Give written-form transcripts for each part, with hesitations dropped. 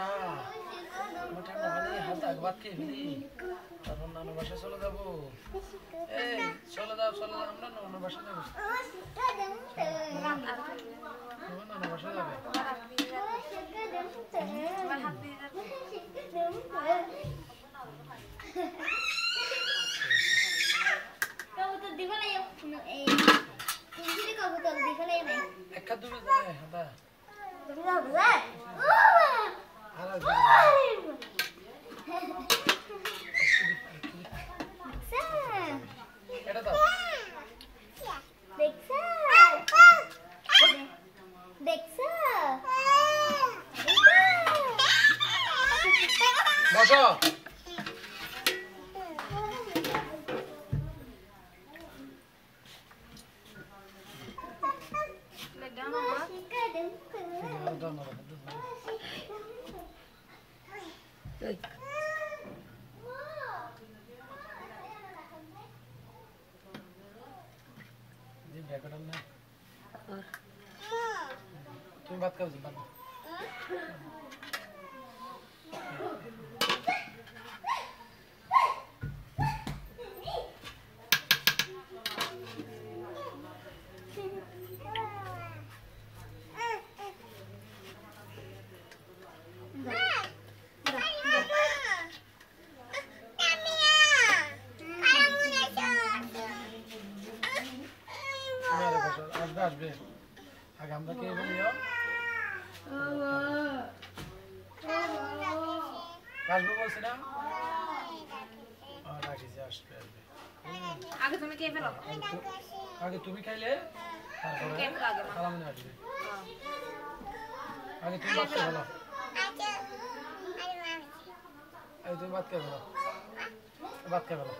ঠান্ডা আমার ঠান্ডা পানি হাত ভাত খেয়ে ফেলি তারপর নানু বাসা চলে যাবো এই চলে যাও আমরা নানু বাসা যাবো নানু বাসা যাবে এক খাদ্য হাতা এটা দাও বসো তুমি ভাত খাও ভাত আসবে আগে আমরা কে বলিও আসবে বলছি না রাখিছি আসবে আগে তুমি কে ফেলো আগে তুমি খাইলে তারপরে সালামনি আসবে আগে তুমি ভাত খেয়ে ফেলো আগে তুমি ভাত খেয়ে ফেলো ভাত খেয়ে ফেলো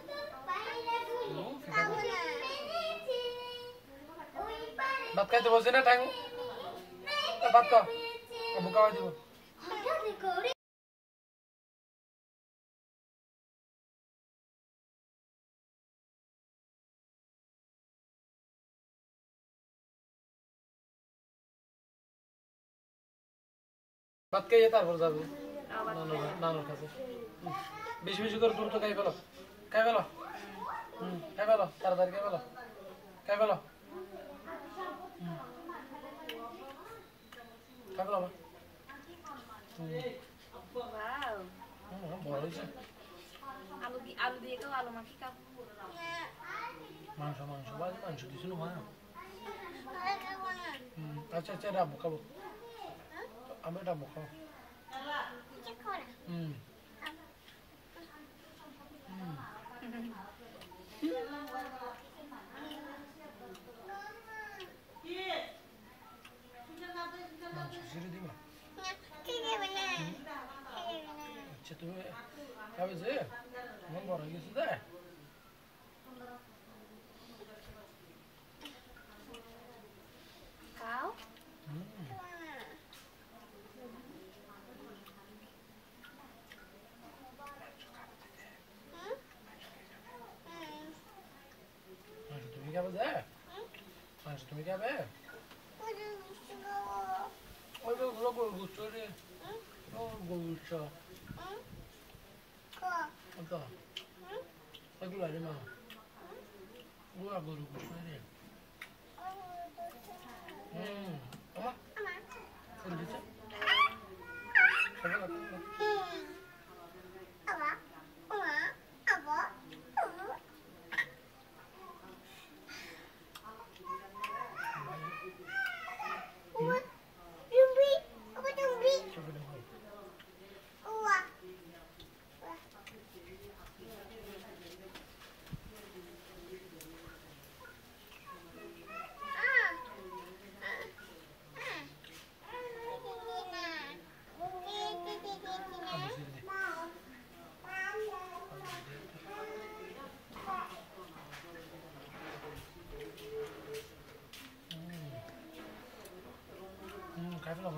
ভাত খাইতে বলছি না ঠাঙ্গু ভাত খাও আবু খাওয়াই দিব ভাত খাইয়ে তারপর যাবে নানুর কাছে বেশি বেশি করে দ্রুত খাই ফেলো খাই ফেলো খাই ফেলো তাড়াতাড়ি খাই ফেলো খাই ফেলো খাই ফেলো বড় হয়েছে আলু দিয়ে খাও আলু মাখি খাও মাংস দিছিল মা আচ্ছা আচ্ছা ডাবো খাবো আমি ডাবো খাবো আচ্ছা তুমি খাবে যে মন বড় হয়ে গেছে দেয় খাও তুমি খাবে যে মাংস তুমি খাবে ওই তো গরু গুচ্ছ রে গরু গুচ্ছ এগুলো রে মা গরু গুচ্ছ রে আমা ফুল দিচ্ছে খাই ফেলাম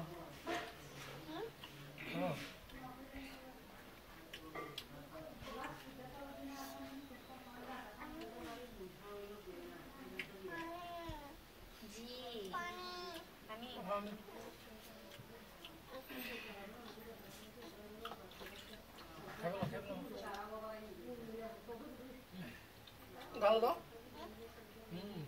ভালো দাও হুম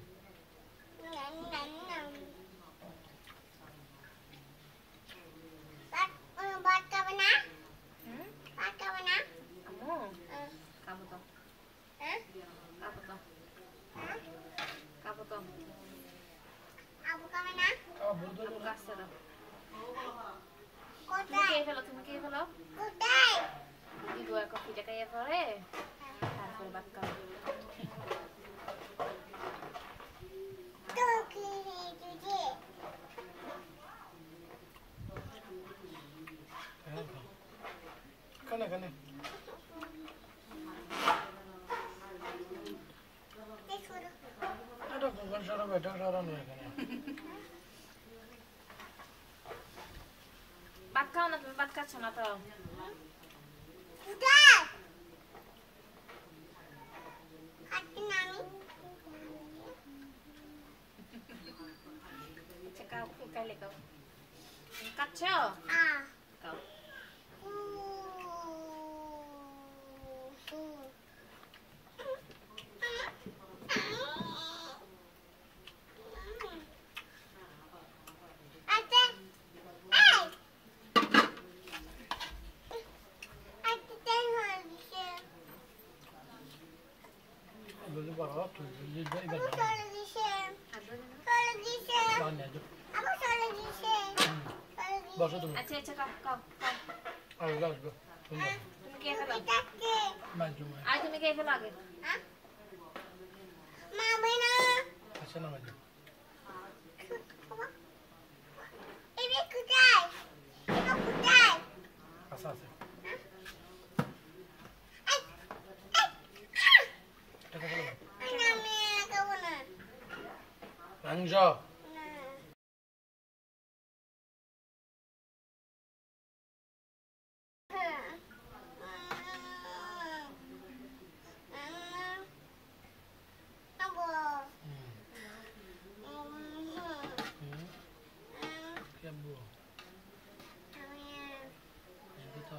হুম? আম্মু? খাবো তো। খাবো তো। খাবো তো। খাওয়া ভুল ধরবো আব্বু না কাছে দাও। তুমি খেয়ে ফেলো, তুমি খেয়ে ফেলো। দিদু আর কফিটা খাইয়ে পরে তারপরে ভাত খাবো। হ্যাঁ খাও কানে কানে এটা কোন সরব এটা সরানো এখানে ভাত খাও না, তুমি ভাত খাচ্ছ না তো। আচ্ছা খাও, খাইলে খাও। তুমি খাচ্ছ? খাও। বলি বড় তুই এবার আব্বু না? বানিয়ে দাও বসো তুমি আচ্ছা আচ্ছা খাও খাও খাও। আসবে আসবে সুন্দর তুমি খেয়ে ফেলো। বাঞ্চু মায় আর তুমি খেয়ে ফেলো আগে। আসে না বাঞ্চু আচ্ছা আছে টাকা ফেলো মাংস কেবো এই তো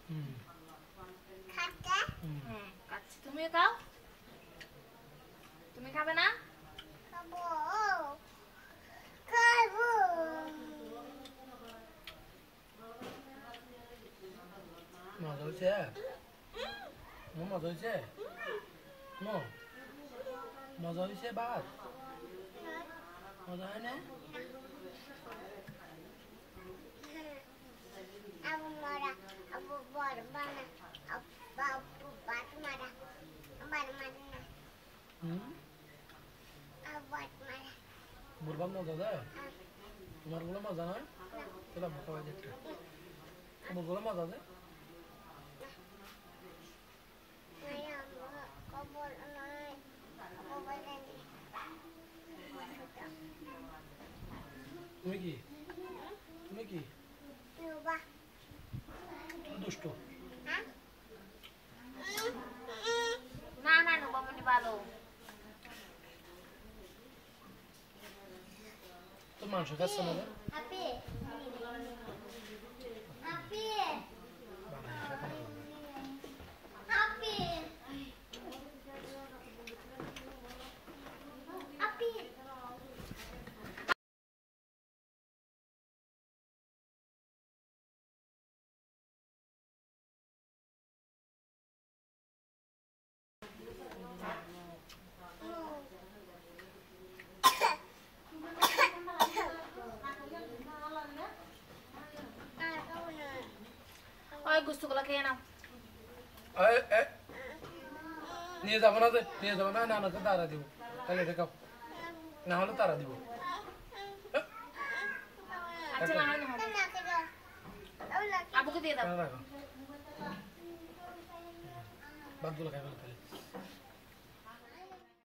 হুম হুম হ্যাঁ খাচ্ছি। তুমিও খাও। তুমি খাবে না? মজা হয়েছে মজা হয়েছে মজা হয়েছে ভাত মজা হয় না হুম বুড়বাম মজা দেয় তোমার গুলো মজা নয় তাহলে আমার খাওয়া যেতে আমার গুলো মজা দেয় তুমি কি তুমি কি দুষ্ট না না না বাবা ভালো। তো মাংস খাচ্ছে না রে? বানাই খেতে না ওই গুস্তগুলো খেয়ে নাও। নিয়ে যাবো না নিয়ে যাবো না নানাকে তারা দিব তাহলে এটা খাও না হলে তারা দিব আচ্ছা না হয় না হবে। আবুকে দিয়ে দাও। রাখো ভাতগুলো খাই ফেলো তাহলে